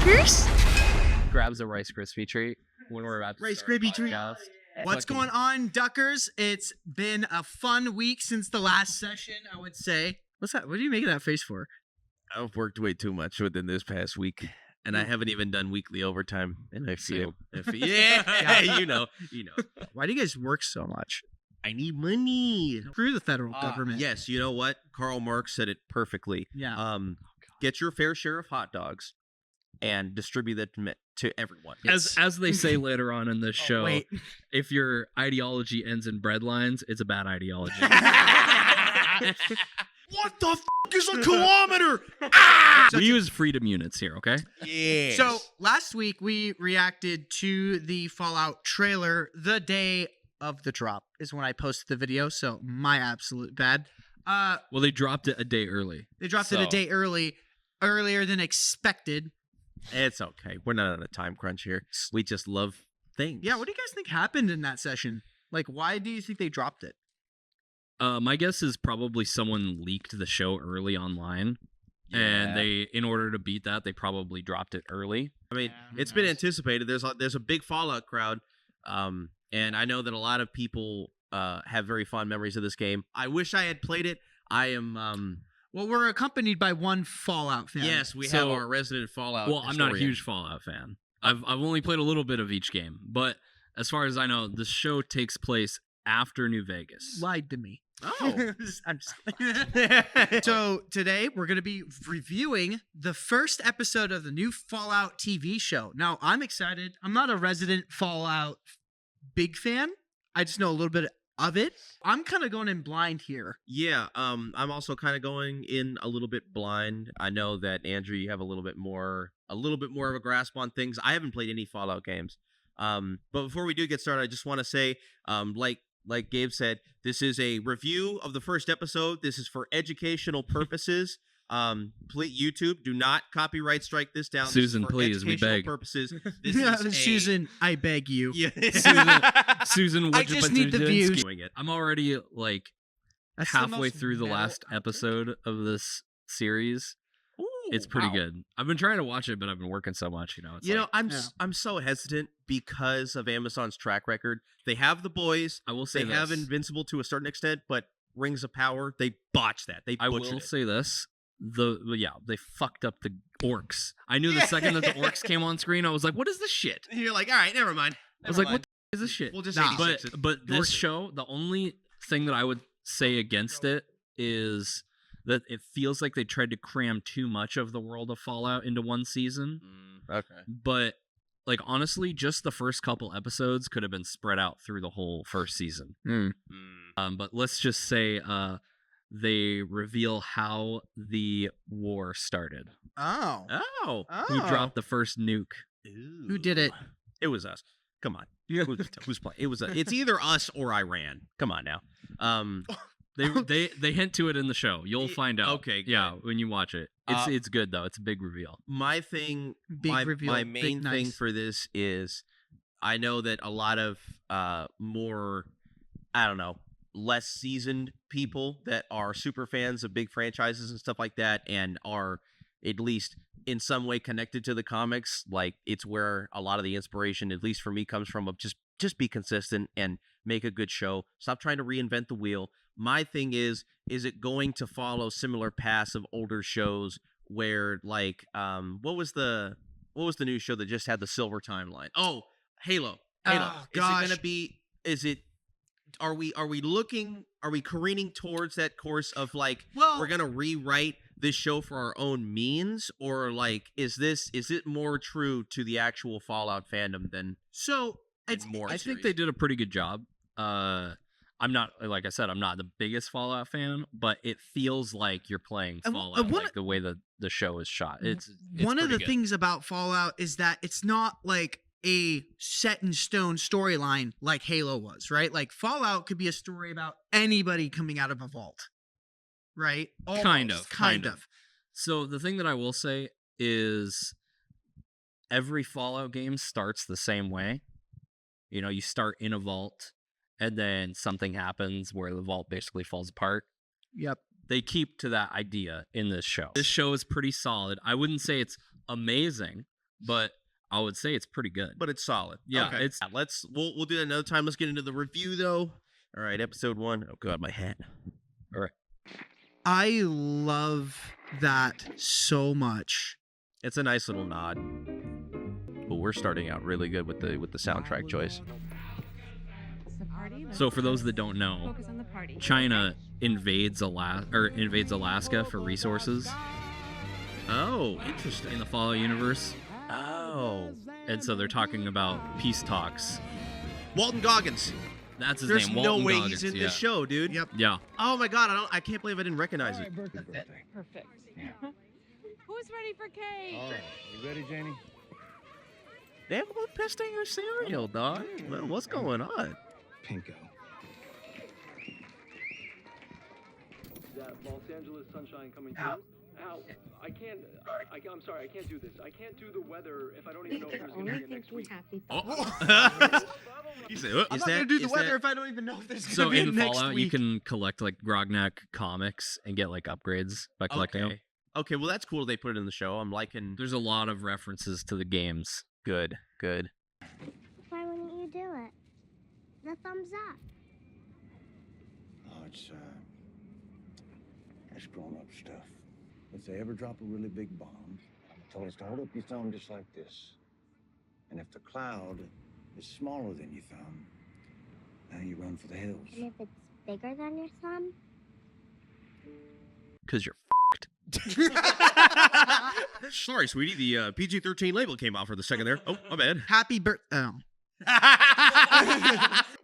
Duckers? Grabs a Rice Krispie treat when we're about to Rice start a Krispie treat. podcast. What's going on, Duckers? It's been a fun week since the last session, I would say. What's that? What are you making that face for? I've worked way too much within this past week, and I haven't even done weekly overtime. And I feel, yeah, you know. Why do you guys work so much? I need money. Screw the federal government. Yes, you know what? Karl Marx said it perfectly. Yeah. Get your fair share of hot dogs, and distribute them to everyone. As they say later on in this show, wait. if your ideology ends in bread lines, it's a bad ideology. What the is a kilometer? We use freedom units here, okay? Yeah. So last week we reacted to the Fallout trailer the day of the drop is when I posted the video. So my absolute bad. Well, they dropped it a day early. They dropped it a day earlier than expected. It's okay. We're not on a time crunch here. We just love things. Yeah, what do you guys think happened in that session? Like, why do you think they dropped it? My guess is probably someone leaked the show early online, and they, in order to beat that, they probably dropped it early. I mean, it's been anticipated. There's a big Fallout crowd, and I know that a lot of people have very fond memories of this game. I wish I had played it. I am. Well, we're accompanied by one Fallout fan. Yes, we have our resident Fallout. Well, I'm not a historian. huge Fallout fan. I've only played a little bit of each game, but as far as I know, the show takes place after New Vegas. Lied to me. Oh, I'm just So today we're going to be reviewing the first episode of the new Fallout TV show. Now, I'm excited. I'm not a resident Fallout big fan. I just know a little bit of it. I'm kind of going in blind here. yeah. I'm also kind of going in a little bit blind. I know that Andrew, you have a little bit more of a grasp on things. I haven't played any Fallout games. But before we do get started, I just want to say, like Gabe said, this is a review of the first episode. This is for educational purposes. Please, YouTube, do not copyright strike this down. Susan, this is for please, we educational beg. Purposes. This is Susan, I beg you. Susan, I just need the views. Doing it. I'm already like That's the halfway most through the metal last episode of this series. Ooh, It's pretty wow. good. I've been trying to watch it, but I've been working so much, you know. It's You know, like, I'm so hesitant because of Amazon's track record. They have The Boys. I will say They have this. Invincible to a certain extent, but Rings of Power, they botched that. They I butchered will it. say this. They fucked up the orcs. I knew the second that the orcs came on screen, I was like, what is this shit? And you're like, all right, never mind. I was like, what is this shit? We'll just Nah. 86 it. But this show, the only thing that I would say against it is that it feels like they tried to cram too much of the world of Fallout into one season. Okay. But like honestly, just the first couple episodes could have been spread out through the whole first season. But let's just say they reveal how the war started. Oh. Oh. Who dropped the first nuke? Who did it? It was us. Come on. Who's playing? It was. It's either us or Iran. Come on now. They hint to it in the show. You'll find out. Okay, Yeah, when you watch it. It's good though. It's a big reveal. My thing. Big my, reveal. My Big main thing nice. for this is, I know that a lot of more, I don't know, less seasoned people that are super fans of big franchises and stuff like that, and are at least in some way connected to the comics. Like, it's where a lot of the inspiration, at least for me, comes from. Of just be consistent and make a good show. Stop trying to reinvent the wheel. My thing is it going to follow similar paths of older shows where, like, what was the new show that just had the silver timeline? Oh, Halo. Oh, gosh. Is it gonna be? Are we careening towards that course of, like, Well, we're gonna rewrite this show for our own means, or, like, is it more true to the actual Fallout fandom than so it's more? I think they did a pretty good job. I'm not, like I said, I'm not the biggest Fallout fan, but it feels like you're playing Fallout, like the way the show is shot. It's one of pretty the good. things about Fallout is that it's not like a set in stone storyline like Halo was, right? Like, Fallout could be a story about anybody coming out of a vault, right? Kind Kind of. of. So the thing that I will say is every Fallout game starts the same way. You know, you start in a vault, and then something happens where the vault basically falls apart. Yep. They keep to that idea in this show. This show is pretty solid. I wouldn't say it's amazing, but I would say it's pretty good. but it's solid. Yeah, Okay. it's We'll do that another time. Let's get into the review though. All right, episode 1. Oh god, my hat. I love that so much. It's a nice little nod. But we're starting out really good with the soundtrack choice. so for those that don't know, China invades Alaska for resources Oh, interesting. in the Fallout universe, Oh, and so they're talking about peace talks. Walton Goggins. That's his There's name. no Walton way Goggins, he's in yeah. this show, dude. Yep. Yeah. Oh my god, I can't believe I didn't recognize it. Perfect. Who's ready for cake? All right, you ready, Janie? They have a pest in your cereal, dog. Well, what's going on? Pinko. That Los Angeles sunshine coming through. Al, I'm sorry, I can't do this. I can't do the weather if I don't even know if there's going to be a next week. He said, I'm not gonna do the weather if I don't even know if there's So gonna be a in next Fallout, week. you can collect like Grognak comics and get like upgrades by collecting them. Okay, well that's cool they put it in the show. I'm liking. There's a lot of references to the games. Good. Why wouldn't you do it? The thumbs up. Oh, it's grown-up stuff. If they ever drop a really big bomb, I told us to hold up your thumb just like this. And if the cloud is smaller than your thumb, then you run for the hills. And if it's bigger than your thumb? Because you're Sorry, sweetie. The PG-13 label came out for the second there. Oh, my bad. Happy birthday. Oh.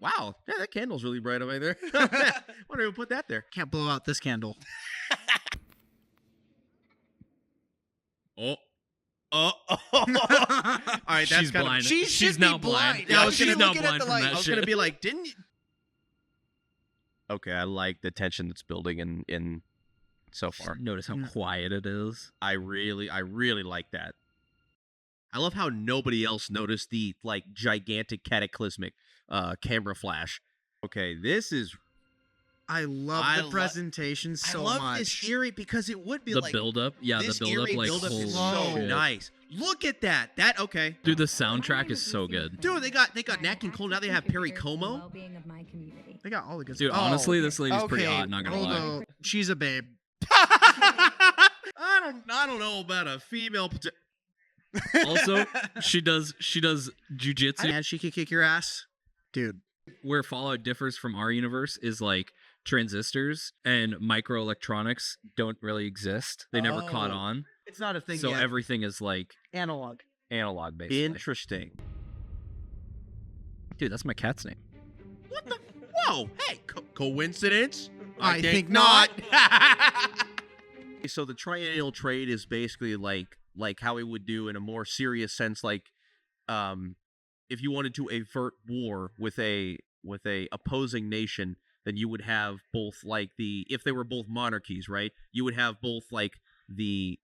Wow, yeah, that candle's really bright over there. Wonder who put that there. Can't blow out this candle. Oh. All right, that's she's kind blind. of. She's now blind. Yeah, Yeah, she's she's now looking at blind the from light. that I was shit. gonna be like, didn't you? Okay, I like the tension that's building in so far. Notice how Yeah. quiet it is. I really like that. I love how nobody else noticed the like gigantic cataclysmic camera flash. Okay, this is I love I the lo- presentation so I love much. this eerie because it would be The like build-up, yeah, this the build-up, eerie like build-up holy is so shit. nice. Look at that. That okay. Dude, the soundtrack is so good. Dude, they got Nat King Cole. Now they have Perry Como. They got all the good Dude, stuff. honestly, this lady's pretty okay, hot. Not gonna hold lie. on. She's a babe. I don't know about a female. Also, she does jujitsu. And she could kick your ass, dude. Where Fallout differs from our universe is like transistors and microelectronics don't really exist. They never caught Oh. on. It's not a thing So yet. everything is like Analog. analog basically. Interesting. Dude, that's my cat's name. What the? Whoa! Hey, coincidence? I think not. So the triennial trade is basically like how we would do in a more serious sense, like if you wanted to avert war with a opposing nation, then you would have both like if they were both monarchies, right? You would have both like the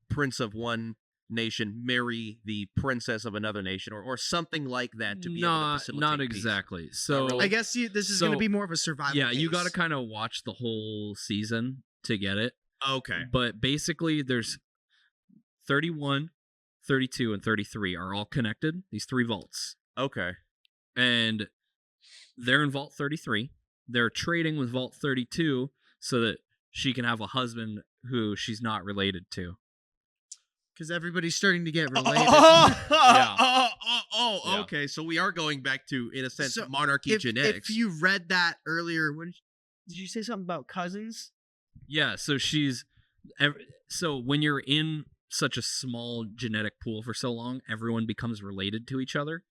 prince of one nation marry the princess of another nation, or something like that to be able to facilitate not peace. exactly. So really. I guess this is going to So, be more of a survival. yeah, you case. got to kind of watch the whole season to get it. Okay. But basically, there's 31, 32, and 33 are all connected. These three vaults. Okay. And they're in Vault 33. They're trading with Vault 32 so that she can have a husband who she's not related to. Because everybody's starting to get related. Yeah. Okay. So we are going back to, in a sense, So, monarchy genetics. If you read that earlier, did you say something about cousins? Yeah, so so when you're in such a small genetic pool for so long, everyone becomes related to each other.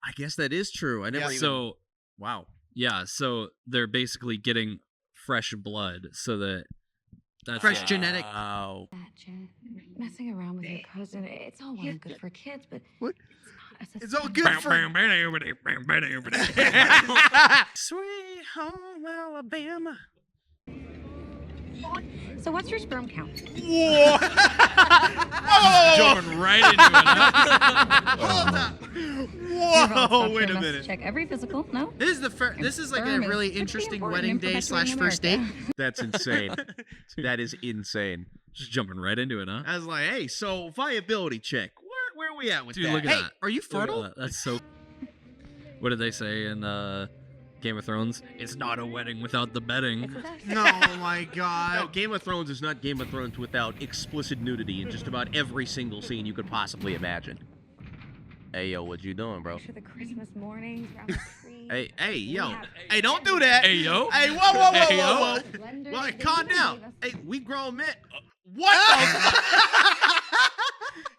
I guess that is true. I never even. So Wow. yeah, so they're basically getting fresh blood so that's Fresh like- genetic. Wow. Messing around with your cousin, it's all well and good for kids, but What? it's not It's all good for Sweet home Alabama. So what's your sperm count? Whoa! Jumping right into it. Huh? Hold up. Whoa! Wait a minute. Check every physical. No. This is the first. This is like a really interesting wedding day / first date. That's insane. That is insane. Just jumping right into it, huh? I was like, hey, so viability check. Where are we at with Dude, that? look at Hey, that. are you Look at fertile? that. That's so. What did they say in Game of Thrones? It's not a wedding without the bedding. No, my No, God. Game of Thrones is not Game of Thrones without explicit nudity in just about every single scene you could possibly imagine. Hey, yo, what you doing, bro? Picture the Christmas mornings around the tree. Hey, yo. Yeah. Hey, don't do that. Hey, yo. Hey, whoa, whoa, whoa, Hey, whoa, yo. whoa. Blenders Well, that calm you down. gave us. Hey, we grown men. What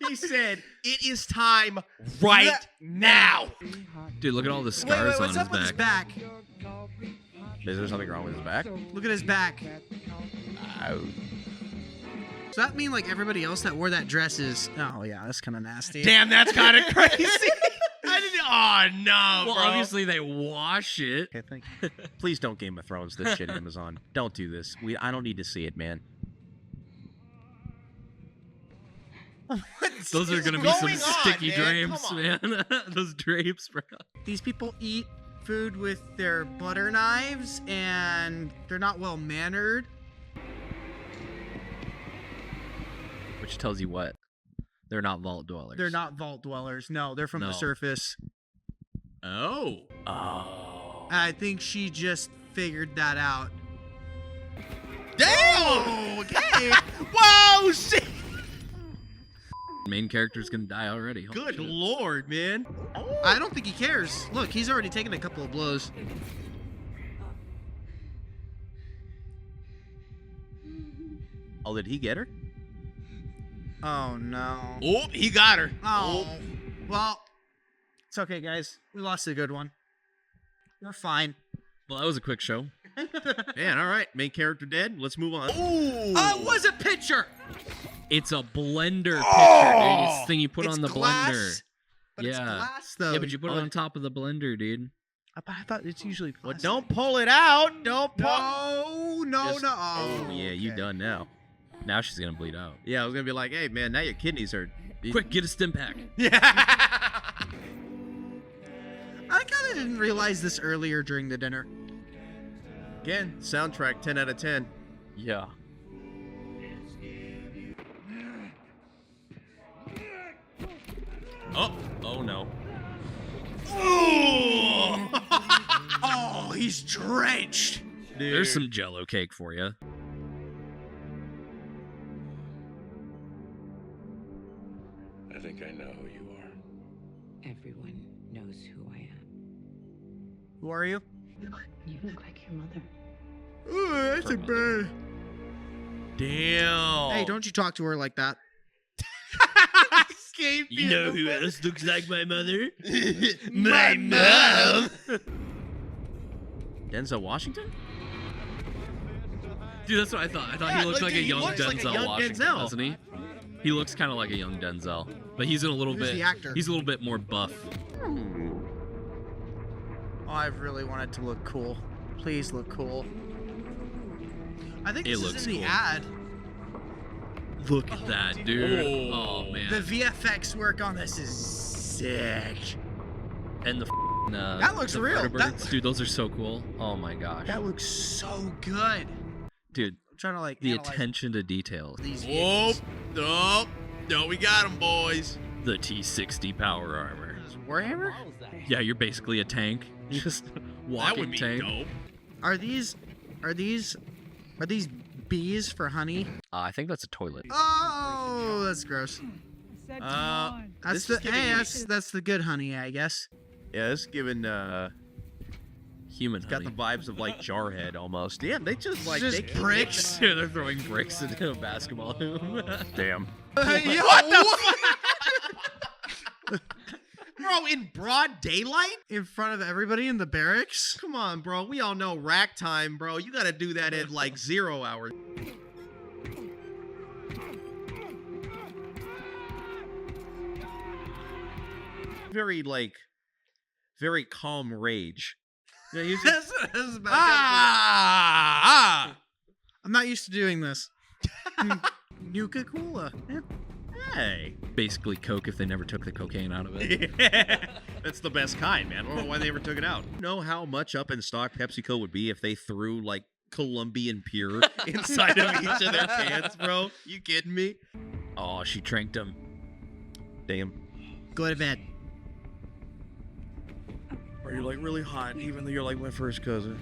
the He said, it is time right now. Dude, look at all the Wait, scars what's on up with his his back. back? Is there something wrong with his back? Look at his back. Does that mean like everybody else that wore that dress is? Oh yeah, that's kind of nasty. Damn, that's kind of crazy. I didn't. Oh no, Well, bro. obviously they wash it. Okay, thank you. Please don't Game of Thrones this shit, Amazon. Don't do this. I don't need to see it, man. Those are gonna be some sticky drapes, man. man. Those drapes, bro. These people eat food with their butter knives, and they're not well mannered. Which tells you what? They're not vault dwellers. They're not vault dwellers. No, they're from the No. surface. Oh. I think she just figured that out. Damn. Okay. Whoa, shit. Main character's gonna die already. Holy Good shit. lord, man. I don't think he cares. Look, he's already taken a couple of blows. Oh, did he get her? Oh no. Oh, he got her. Oh. Well, it's okay, guys. We lost a good one. We're fine. Well, that was a quick show. Man, all right. Main character dead. Let's move on. Ooh. Oh, it was a pitcher. It's a blender picture, dude. It's the thing you put It's on the glass, blender. But it's Yeah. glass, though. Yeah, but you put it on top of the blender, dude. But I thought it's usually Well, plastic. don't pull it out. Don't pull. No, Just- no. Oh, yeah, you okay. done now. Now she's gonna bleed out. Yeah, I was gonna be like, hey, man, now your kidneys are. Quick, get a stim pack. Yeah. I kind of didn't realize this earlier during the dinner. Again, soundtrack 10 out of 10. Yeah. Oh no. Oh, he's drenched. There's some Jello cake for you. I think I know who you are. Everyone knows who I am. Who are you? You look like your mother. Ooh, that's a bird. Damn. Hey, don't you talk to her like that. You know who else looks like my mother? My mom. Denzel Washington? Dude, that's what I thought. I thought Yeah, he looked look, like a he young looks like a Denzel young Washington, Denzel. doesn't he? He looks kind of like a young Denzel, but he's in a little Who's bit. the actor? He's a little bit more buff. Oh, I really want it to look cool. Please look cool. I think It this looks is in the cool. ad. Look at that, dude. Oh The man. VFX work on this is sick. And the That looks the real. vertebrates. Dude, those are so cool. Oh my gosh. That looks so good. Dude, I'm trying to like the analyze attention to detail. these Whoa. vehicles. No. No, we got him, boys. The T60 power armor. Is Warhammer? Yeah, you're basically a tank. Just walking That would be tank. dope. Are these bees for honey? I think that's a toilet. Oh, that's gross. This That's is the giving me- that's the good honey, I guess. Yeah, it's giving Human got the honey. vibes of like Jarhead almost. Yeah, they just like Just they bricks. Yeah, they're throwing bricks into a basketball hoop. Damn. What the Bro, in broad daylight? In front of everybody in the barracks? Come on, bro. We all know rack time, bro. You gotta do that at like 0 hours. Very calm rage. You know, he's just, I'm not used to doing this. Nuka Cola. hey. Basically Coke if they never took the cocaine out of it. That's the best kind, man. I don't know why they ever took it out. You know how much up in stock PepsiCo would be if they threw like Colombian Pure inside of each of their cans, bro? You kidding me? Oh, she tranked him. Damn. Go to bed. Or you're like really hot, even though you're like my first cousin.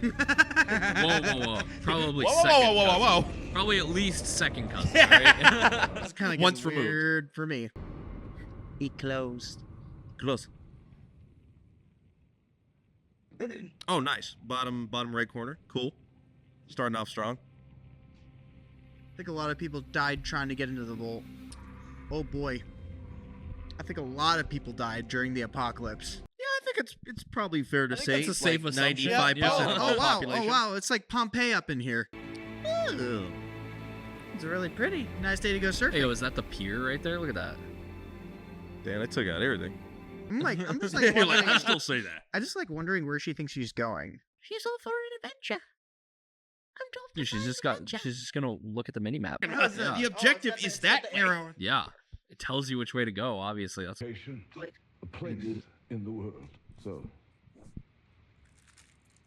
Whoa. Probably Whoa, second whoa, whoa, whoa, whoa, cousin. Probably at least second cousin, right? It's kind of Once removed. weird for me. He closed. Close. Oh, nice. Bottom right corner. Cool. Starting off strong. I think a lot of people died trying to get into the vault. Oh boy. I think a lot of people died during the apocalypse. Yeah, I think it's probably fair to think say that's a safe like assumption. 95% Yeah. of Oh the wow. population. Oh wow. It's like Pompeii up in here. Ugh. It's really pretty. Nice day to go surfing. Hey, was that the pier right there? Look at that. Damn, I took out everything. I'm just like, You're like, wondering, I still say that. I just like wondering where she thinks she's going. She's off for an adventure. Dude, she's just gonna look at the mini map. The objective is that arrow. Yeah. It tells you which way to go, obviously. That's A place in the world. So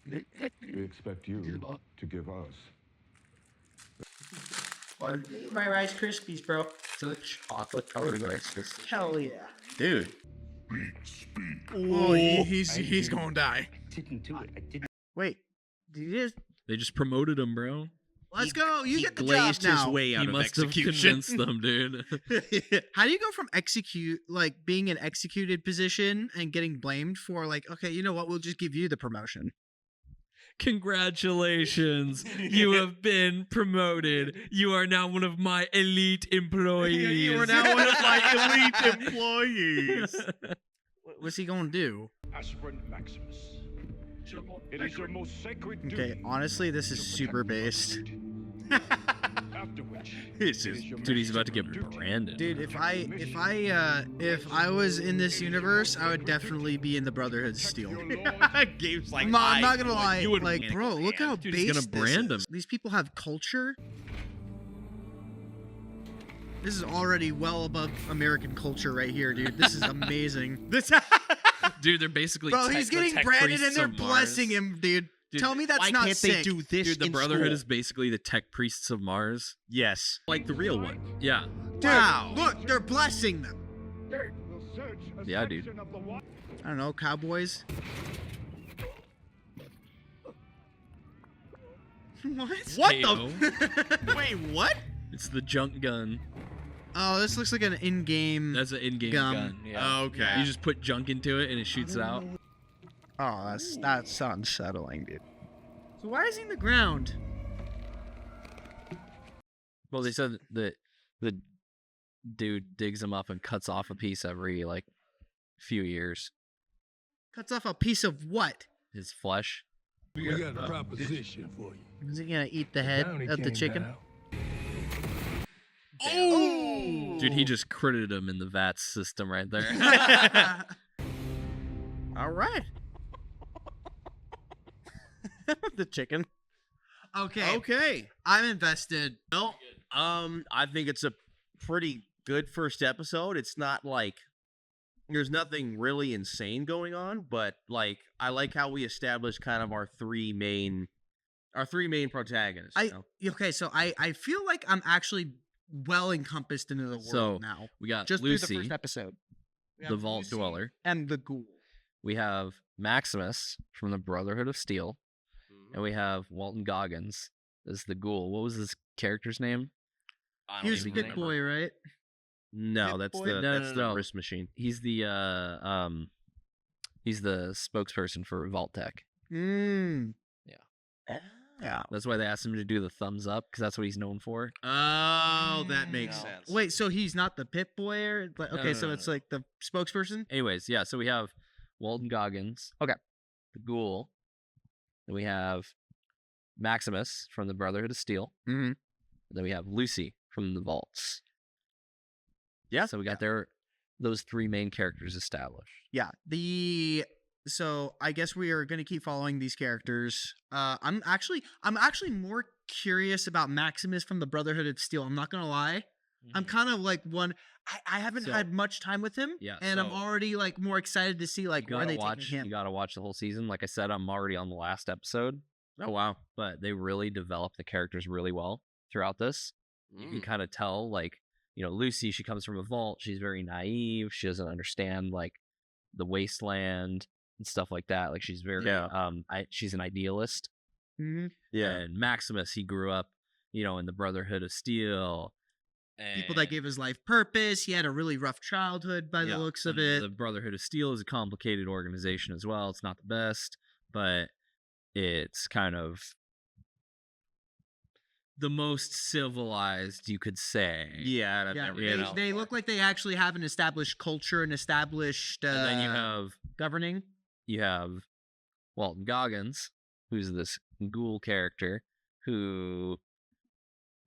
we expect you to give us. My Rice Krispies, bro. Hell yeah. Dude. Oh, he's gonna die. Wait, did you just? they just promoted him, bro. Let's go. You He get the job glazed his now. way out He of must have execution. convinced them, dude. How do you go from being an executed position and getting blamed for like, okay, you know what? We'll just give you the promotion. Congratulations. You have been promoted. You are now one of my elite employees. You are now one of my elite employees. What's he gonna do? Aspirant Maximus. It is your most sacred duty. Okay, honestly, this is super based. After which, This it is- your Dude, he's about to get master's duty branded. Dude, if I was in this universe, I would definitely be in the Brotherhood of Steel. Game's like, I'm not gonna lie. you wouldn't Like, panic. bro, look how Dude, he's based gonna brand this is. him. These people have culture. This is already well above American culture right here, dude. This is amazing. Dude, they're basically Bro, tech- he's the getting tech branded priests and they're of Mars. blessing him, dude. Dude, Tell me that's Why not can't sick. they do this Dude, the in Brotherhood school? is basically the tech priests of Mars. Yes. Like the real one. Yeah. Dude, Wow. look, they're blessing them. will search a Yeah, dude. section of the wa- I don't know, cowboys. What? What Hey-o. the? Wait, what? It's the junk gun. Oh, this looks like an in-game. That's an in-game Gum. gun. Yeah. Okay. You just put junk into it and it shoots it out. Oh, that's unsettling, dude. So why is he in the ground? Well, they said that the dude digs him up and cuts off a piece every like few years. Cuts off a piece of what? His flesh. We got a proposition for you. Is he gonna eat the head Bounty of the came chicken? down. Oh, Dude, he just critted him in the VATS system right there. All right. The chicken. Okay. Okay. I'm invested. Well, I think it's a pretty good first episode. It's not like there's nothing really insane going on, but like I like how we established kind of our three main protagonists. you know? Okay, so I feel like I'm actually well encompassed into the world So, now. We got Just through the Lucy, first episode. We the have Vault Lucy Dweller. and the ghoul. We have Maximus from the Brotherhood of Steel. And we have Walton Goggins as the Ghoul. What was his character's name? I He don't was even Pit remember. Boy, right? No, Pit that's Boy? the No, that's no, the no. wrist machine. He's the spokesperson for Vault Tech. Mm. Yeah. Yeah. That's why they asked him to do the thumbs up because that's what he's known for. Oh, that makes No. sense. Wait, so he's not the Pit Boy? Okay, no, so no, it's no. like the spokesperson? Anyways, yeah, so we have Walton Goggins. Okay. The Ghoul. Then we have Maximus from the Brotherhood of Steel. Mhm. Then we have Lucy from the Vaults. Yeah. So we got those three main characters established. Yeah. So I guess we are going to keep following these characters. I'm actually more curious about Maximus from the Brotherhood of Steel. I'm not going to lie. I'm kind of like I haven't So- had much time with him. Yeah, And I'm so- already like more excited to see like You where gotta they watch. take him. You gotta watch the whole season. Like I said, I'm already on the last episode. Oh wow. But they really develop the characters really well throughout this. You can kind of tell like Lucy, she comes from a vault. She's very naive. She doesn't understand like the wasteland and stuff like that. Like she's very she's an idealist. Mm-hmm. Yeah. And Maximus, he grew up, in the Brotherhood of Steel. People that gave his life purpose. He had a really rough childhood by the looks of it. The Brotherhood of Steel is a complicated organization as well. It's not the best, but it's kind of the most civilized, you could say. Yeah, They look like they actually have an established culture and established and then you have governing. You have Walton Goggins, who's this ghoul character who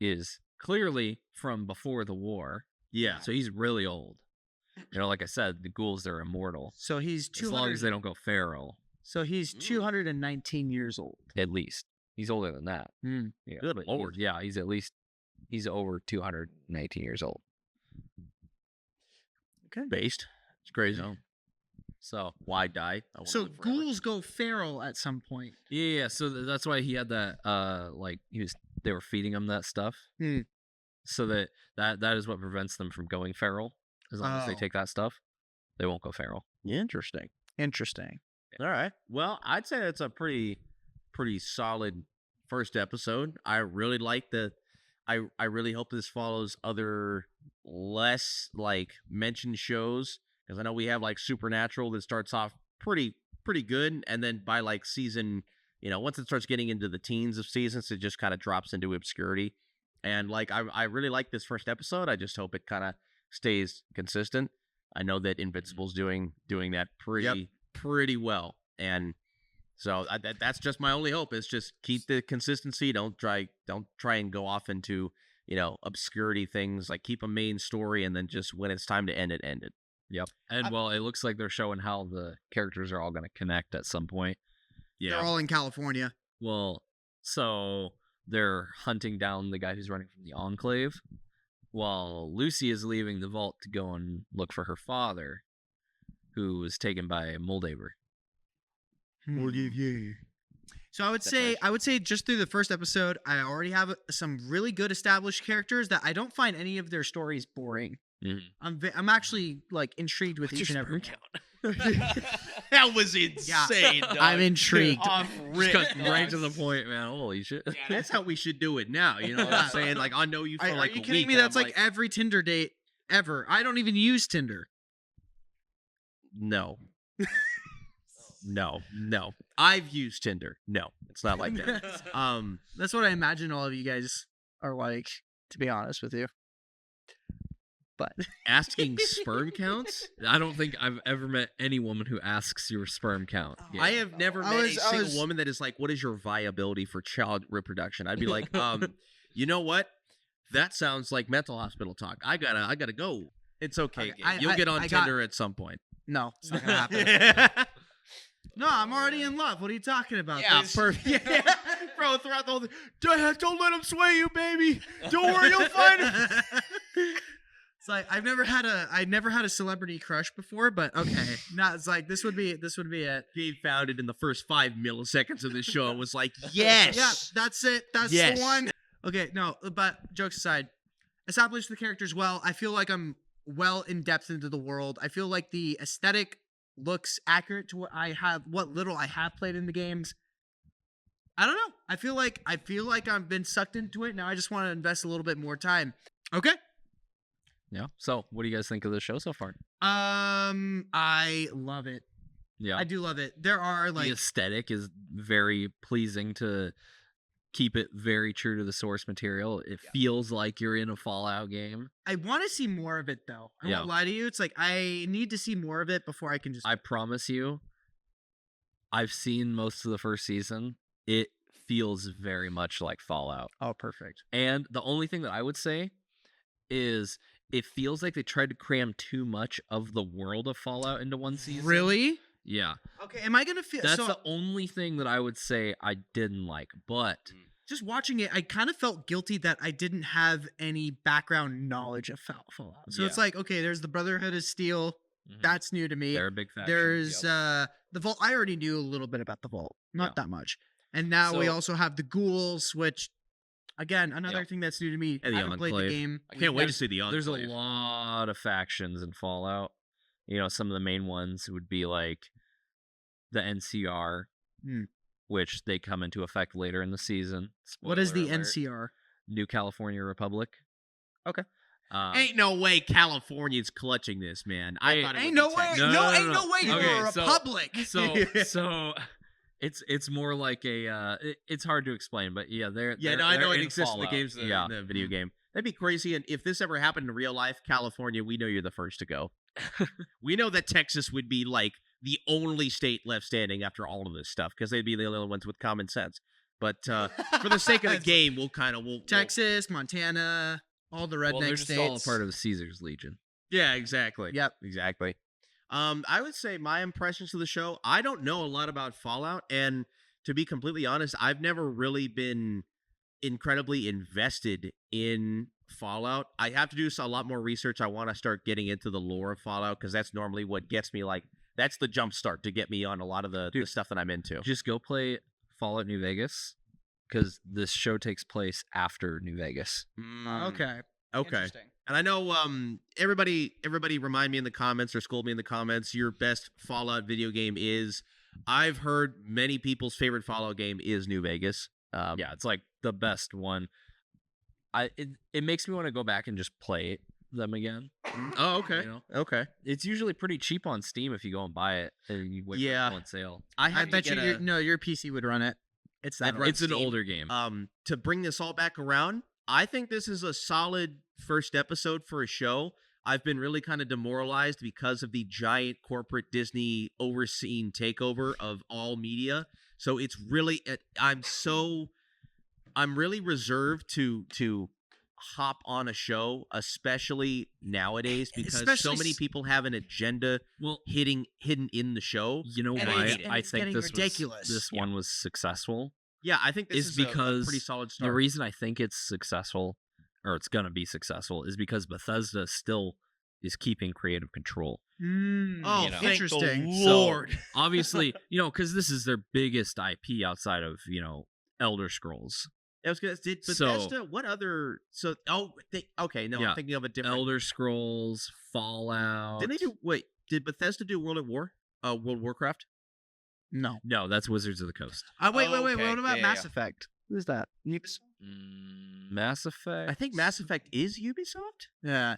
is clearly from before the war. Yeah. So he's really old. Like I said, the ghouls, they're immortal. So he's as long as they don't go feral. So he's 219 years old. At least. He's older than that. Yeah. Good lord. Yeah, he's over 219 years old. Okay. Based. It's crazy. So why die? So ghouls go feral at some point. Yeah. So that's why he had that. They were feeding him that stuff. So that is what prevents them from going feral. As long as they take that stuff, they won't go feral. Interesting. All right. Well, I'd say that's a pretty solid first episode. I really like I really hope this follows other less like mentioned shows, because I know we have like Supernatural that starts off pretty good, and then by like season, once it starts getting into the teens of seasons, it just kind of drops into obscurity. And like I really like this first episode. I just hope it kind of stays consistent. I know that Invincible's doing that pretty well, and so that's just my only hope, is just keep the consistency. Don't try and go off into obscurity things. Like keep a main story, and then just when it's time to end it, end it. Yep. And it looks like they're showing how the characters are all going to connect at some point. Yeah, they're all in California. Well, so they're hunting down the guy who's running from the Enclave, while Lucy is leaving the vault to go and look for her father, who was taken by Moldaver. So I would say just through the first episode, I already have some really good established characters that I don't find any of their stories boring. Mm-hmm. I'm actually like intrigued with each and every count. That was insane. Doug. I'm intrigued. Right to the point, man. Holy shit. Yeah, that's how we should do it now. You know what I'm saying? Like, I know you for like are you a kidding week. me? That's like every Tinder date ever. I don't even use Tinder. No. No. I've used Tinder. No, it's not like that. That's what I imagine all of you guys are like, to be honest with you. But asking sperm counts? I don't think I've ever met any woman who asks your sperm count. I have never met a single woman that is like, what is your viability for child reproduction? I'd be like, you know what? That sounds like mental hospital talk. I gotta go. It's okay. You'll get on Tinder at some point. No, it's not gonna happen. No, I'm already in love. What are you talking about? Yeah, perfect. Yeah. Bro, throughout the whole thing, don't let him sway you, baby. Don't worry, you'll find him. It's like I never had a celebrity crush before, but okay. No, it's like this would be it. He found it in the first 5 milliseconds of this show and was like, yes. Yeah, that's it. That's the one. Okay, no, but jokes aside, establish the characters well. I feel like I'm well in depth into the world. I feel like the aesthetic looks accurate to what little I have played in the games. I don't know. I feel like I've been sucked into it. Now I just want to invest a little bit more time. Okay. Yeah. So, what do you guys think of the show so far? I love it. Yeah. I do love it. There are like the aesthetic is very pleasing to keep it very true to the source material. It feels like you're in a Fallout game. I want to see more of it though. I won't lie to you. It's like I need to see more of it before I can just I promise you, I've seen most of the first season. It feels very much like Fallout. Oh, perfect. And the only thing that I would say is it feels like they tried to cram too much of the world of Fallout into one season. Really? Yeah. Okay, am I going to feel That's the only thing that I would say I didn't like, but just watching it, I kind of felt guilty that I didn't have any background knowledge of Fallout. So it's like, okay, there's the Brotherhood of Steel. Mm-hmm. That's new to me. They're a big faction. There's the Vault. I already knew a little bit about the Vault. Not that much. And now we also have the ghouls, which Again, another thing that's new to me. And the I haven't played the Enclave. game. I can't wait to There's- see the There's a Enclave. lot of factions in Fallout. You know, some of the main ones would be like the NCR, which they come into effect later in the season. What is the Spoiler alert. NCR? New California Republic. Okay. Ain't no way California's clutching this, man. I thought it Ain't would no be way. Texas. No, ain't no way you're Okay, a so- republic. So it's more like a it's hard to explain, but yeah, they're Yeah, they're- no, I know they're it in exists in the Fallout. games, in the video game. That'd be crazy. And if this ever happened in real life, California, we know you're the first to go. We know that Texas would be like the only state left standing after all of this stuff because they'd be the only ones with common sense. But for the sake of the game, we'll Texas, Montana, all the redneck Well, they're just states. all a part of the Caesar's Legion. Yeah, exactly. Yep. Exactly. I would say my impressions of the show, I don't know a lot about Fallout, and to be completely honest, I've never really been incredibly invested in Fallout. I have to do a lot more research. I want to start getting into the lore of Fallout because that's normally what gets me that's the jump start to get me on a lot of the stuff that I'm into. Just go play Fallout New Vegas because this show takes place after New Vegas. Okay. Okay. Interesting. And I know everybody remind me in the comments or scold me in the comments your best Fallout video game is. I've heard many people's favorite Fallout game is New Vegas. Yeah, it's like the best one. It makes me want to go back and just play them again. Oh, okay. You know? Okay. It's usually pretty cheap on Steam if you go and buy it and you wait for it to go on sale. I bet you your PC would run it. It's that. It's an older game. To bring this all back around, I think this is a solid first episode for a show. I've been really kind of demoralized because of the giant corporate Disney overseen takeover of all media. So it's really, I'm really reserved to hop on a show, especially nowadays, because so many people have an agenda hidden in the show. You know And why it's I think getting ridiculous. this one was successful? Yeah, I think this is because a pretty solid start. the reason I think it's successful, or it's gonna be successful, is because Bethesda still is keeping creative control. Oh, you know? Interesting. Lord. So, obviously, because this is their biggest IP outside of Elder Scrolls. I was gonna did So- Bethesda. What other? So okay, no, Yeah, I'm thinking of a different. Elder Scrolls, Fallout. Didn't they do? Wait, did Bethesda do World of Warcraft? No. No, that's Wizards of the Coast. Wait. okay. What about Yeah, Mass yeah. Effect? Who's that? Mass Effect. I think Mass Effect is Ubisoft. Yeah.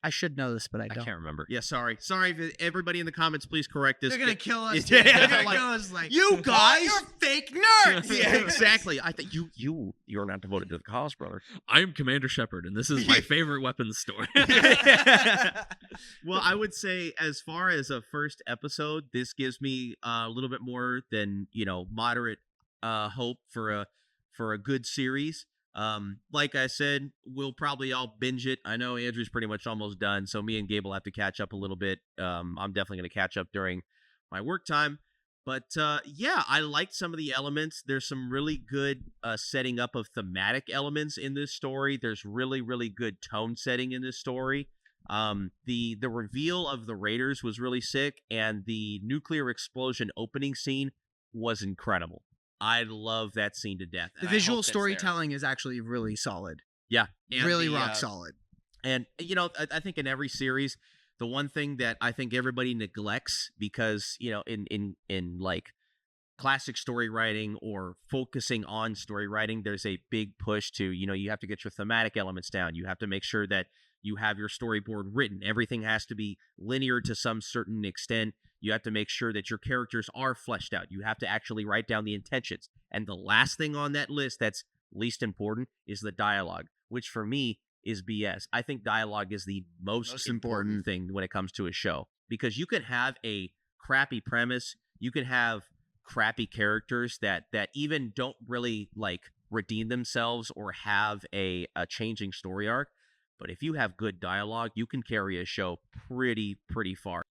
I should know this, but I I don't. can't remember. Yeah, sorry. Everybody in the comments, please correct this. They're gonna kill us. Yeah, Dude. They're gonna like, kill us like you guys- you're fake nerds. Yeah, exactly. I think you're not devoted to the cause, brother. I'm Commander Shepard, and this is my favorite weapons store. Well, I would say as far as a first episode, this gives me a little bit more than moderate hope for a good series. Like I said, we'll probably all binge it. I know Andrew's pretty much almost done, so me and Gabe will have to catch up a little bit. I'm definitely going to catch up during my work time. But yeah, I liked some of the elements. There's some really good setting up of thematic elements in this story. There's really, really good tone setting in this story. The reveal of the Raiders was really sick, and the nuclear explosion opening scene was incredible. I love that scene to death. The and I visual hope that's there. storytelling is actually really solid. Yeah, and Really the, rock solid. And I think in every series, the one thing that I think everybody neglects, because in like classic story writing or focusing on story writing, there's a big push to you have to get your thematic elements down. You have to make sure that you have your storyboard written. Everything has to be linear to some certain extent. You have to make sure that your characters are fleshed out. You have to actually write down the intentions. And the last thing on that list that's least important is the dialogue, which for me is BS. I think dialogue is the most important thing when it comes to a show, because you can have a crappy premise, you can have crappy characters that even don't really redeem themselves or have a changing story arc. But if you have good dialogue, you can carry a show pretty far.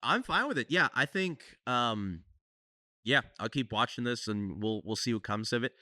I'm fine with it. Yeah, I think yeah, I'll keep watching this and we'll see what comes of it.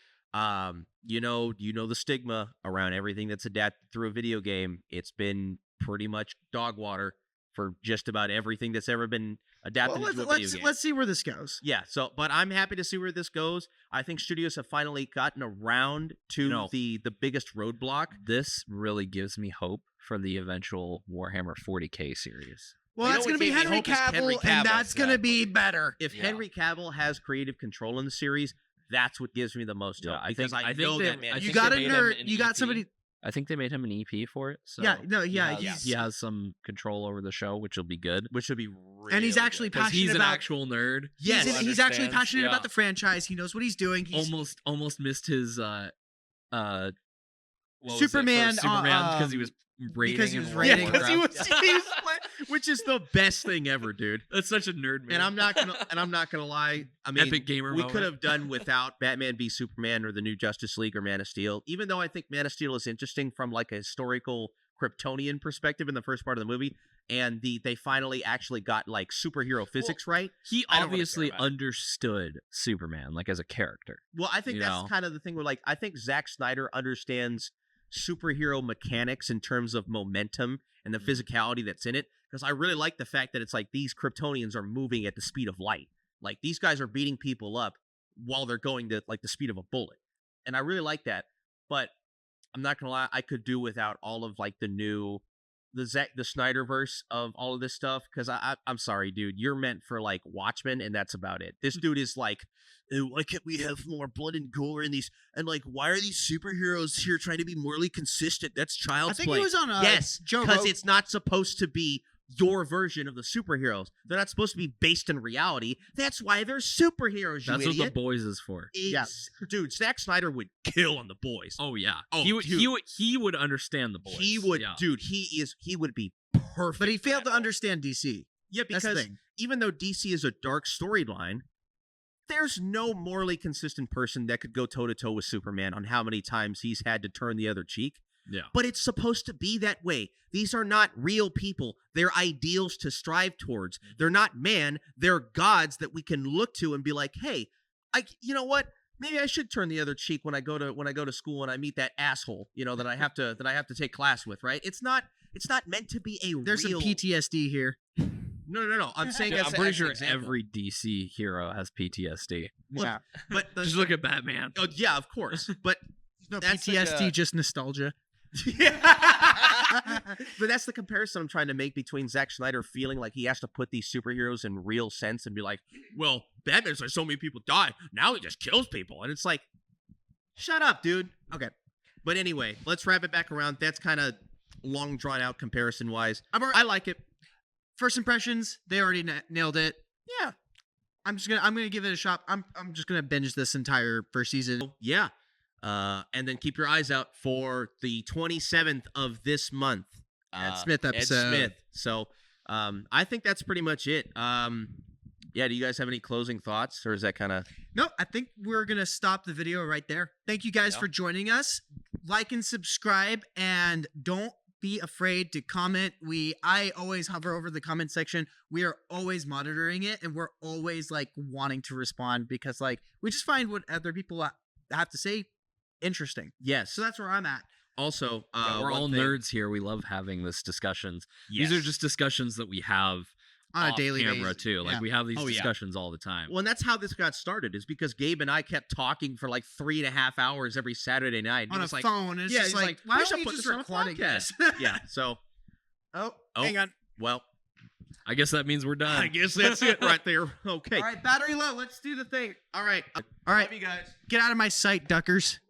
You know the stigma around everything that's adapted through a video game. It's been pretty much dog water for just about everything that's ever been adapted Well, into a video game. let's see where this goes. Yeah, so but I'm happy to see where this goes. I think studios have finally gotten around to the biggest roadblock. This really gives me hope for the eventual Warhammer 40K series. Well, You that's know going to what be gave me Henry hope is Henry Cavill, and Cavill. that's going to be better. If Henry Cavill has creative control in the series, that's what gives me the most hope. Yeah, Because I think know they- that man. I You think got they a made him nerd. an You got EP. somebody. I think they made him an EP for it. So Yeah, no, yeah, he he's has some control over the show, which will be good. which would be really and he's actually Because passionate he's an about. actual nerd. Yes, who he's actually understands. passionate Yeah. about the franchise. He knows what he's doing. He's Almost missed his what was it, for Superman, Superman because he was rating. because he was in rating. World Because of Warcraft. he was which is the best thing ever, dude. That's such a nerd man. And I'm not gonna lie. I mean, Epic gamer we moment. could have done without Batman v Superman or the new Justice League or Man of Steel. Even though I think Man of Steel is interesting from like a historical Kryptonian perspective in the first part of the movie, and they finally actually got like superhero physics right. He I don't really obviously care about it. understood Superman like as a character. Well, I think You that's know? kind of the thing where like I think Zack Snyder understands superhero mechanics in terms of momentum and the physicality that's in it. Because I really like the fact that it's like these Kryptonians are moving at the speed of light. Like these guys are beating people up while they're going to like the speed of a bullet. And I really like that. But I'm not gonna lie, I could do without all of like the Snyderverse of all of this stuff. Because I'm sorry, dude, you're meant for like Watchmen, and that's about it. This dude is like, why can't we have more blood and gore in these? And like, why are these superheroes here trying to be morally consistent? That's child's I think play. he was on yes, Joe because Rogan. it's not supposed to be your version of the superheroes. They're not supposed to be based in reality. That's why they're superheroes. That's you what the idiot. boys is for. Dude, Zack Snyder would kill on the boys. Oh yeah. Oh, he would. dude. He would understand the boys. He would, Yeah. dude. He would be perfect. But he for failed that to understand DC. Yeah, That's the because thing. even though DC is a dark storyline, there's no morally consistent person that could go toe to toe with Superman on how many times he's had to turn the other cheek. Yeah. But it's supposed to be that way. These are not real people. They're ideals to strive towards. They're not man. They're gods that we can look to and be like, hey, you know what? Maybe I should turn the other cheek when I go to school and I meet that asshole, you know, that I have to take class with, right? It's not meant to be a There's real. some PTSD here. No. I'm saying Yeah, that's I'm pretty as an sure example. every DC hero has PTSD. Yeah. But Just look at Batman. oh yeah, of course. But No that's PTSD, like a- just nostalgia. but that's the comparison I'm trying to make between Zack Snyder feeling like he has to put these superheroes in real sense and be like, well, Batman's like so many people die. Now he just kills people. And it's like, shut up, dude. Okay. But anyway, let's wrap it back around. That's kind of long drawn out comparison wise. I like it. First impressions, they already nailed it. Yeah. I'm gonna give it a shot. I'm just gonna binge this entire first season. Yeah. And then keep your eyes out for the 27th of this month. Ed Smith episode. Ed Smith. So I think that's pretty much it. Yeah, do you guys have any closing thoughts, or is that kind of... No, I think we're gonna stop the video right there. Thank you guys for joining us. Like and subscribe, and don't be afraid to comment. I always hover over the comment section. We are always monitoring it, and we're always like wanting to respond because like we just find what other people have to say interesting. Yes. So that's where I'm at. Also, We're one all thing- nerds here. We love having this discussions. Yes. These are just discussions that we have On a off daily camera basis. too. Like Yeah. we have these Oh, yeah. discussions all the time. Well, and that's how this got started, is because Gabe and I kept talking for like 3.5 hours every Saturday night. On It a was like, phone. It's yeah, just he's like, we why should don't we put just this on a recording podcast. this? Yeah, so... Oh, Oh. hang on. Well, I guess that means we're done. I guess that's it right there. Okay. All right, battery low. Let's do the thing. All right. All right, Love you guys. get out of my sight, duckers.